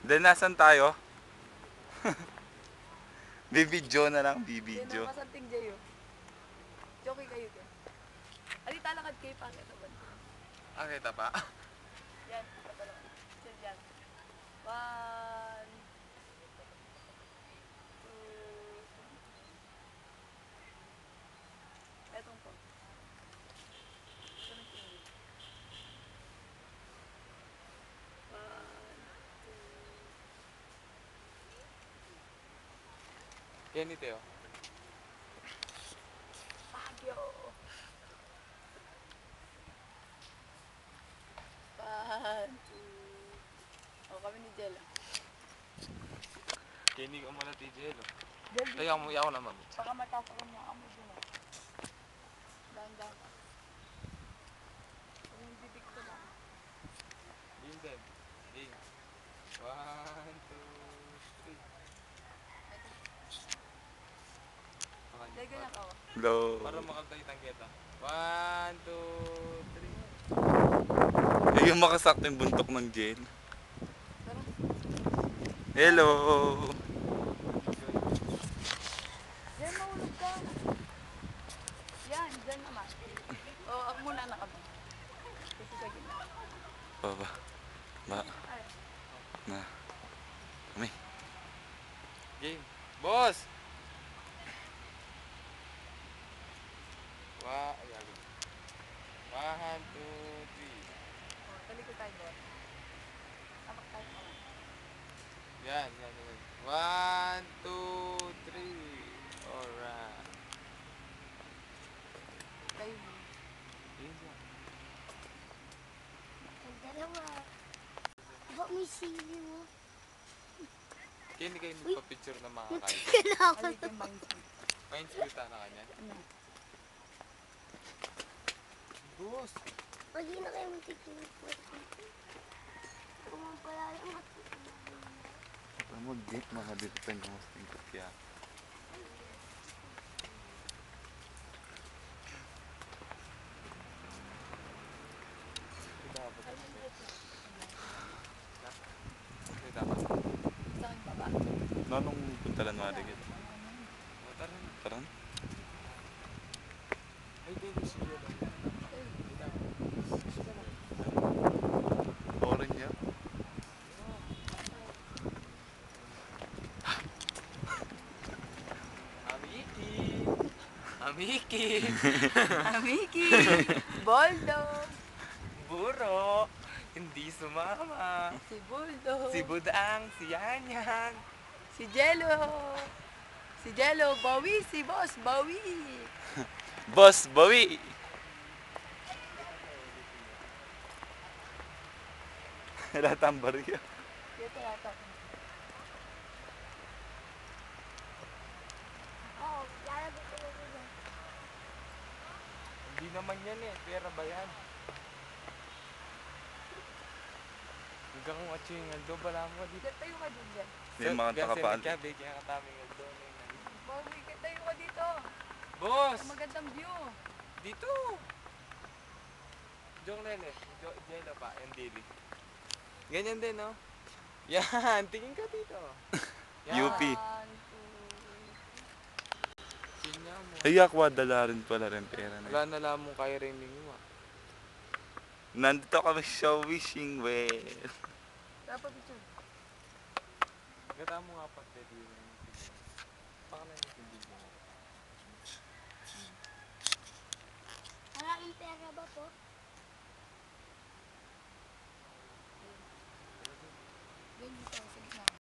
Then, nasan tayo? Bibidyo na lang, bibidyo. Yan ang kasanting Jayo. Joke kayo ka. Ali, talakad kayo pa. Ah, kita pa? Yan, patalakad. Yan. 1, 2, etong po. Yan ito yun. Bagyo. 1, 2. O, kami ni Jella. Kinig ko muna TJ, Jella. Tayo ako naman. Baka matapos niya ang amoy dun. Dahan-dahan ka. Yung bibig ko lang. Game din. Game. 1, 2, 3. Dahil ganyan ka. Hello. Para makagtay kita. 1, 2, 3. Yung makasakto yung buntok ng jail. Hello. Diyan mahulog ka. Yan, dyan naman. O, ako muna na kami. Kasi sa gina. Baba. Ba. Na. Kami. Game. Boss! Ayan. 1, 2, 3. O, talikod tayo doon. Tapak tayo pa. Yan. 1, 2, 3. Alright. Tayo. Ang dalawa. Ba't may sili mo? Kaya hindi kayo nagpa-picture ng mga kain. Kailangan Alik yung mindset. Mind-split na kanya. Ano? Boss! Pag hindi na kayo magtikinikot. Kumapala lang ako. Mag-date mga dito tayo ng mas tingkot kaya. Sa aking baba. Nanong puntalan mo aligid? Taran? Ay, baby, sige lang. Orin niya? Amiki! Amiki! Boldo! Buro! Hindi sumama! Si Boldo! Si Budang, si Yanyang! Si Jello! Si Jello! Bawi! Si Boss! Bawi! Boss, bawi! Latang barya. Ito yata. Oo, lalagay ko na dito. Hindi naman yan eh. Pera ba yan? Hanggang kung atso yung aldo, bala mo dito. Diyan tayo ka din dyan. May mga takapaan. Kaya katami ng aldo. Bawi ka tayo ka dito. Boss! Ang magandang view. Dito! Jong Lele. Jello pa. Yung daily. Ganyan din, no? Yan! Tingin ka dito. UP. 1, 2. Tingnan mo. Ay, akwa, dala rin pala rin pera na. Wala na lang mong kaya rin mo. Nandito kami sa wishing well. Dapat picture. Gata mo nga pa, Teddy. Pangalan yung hindi mo.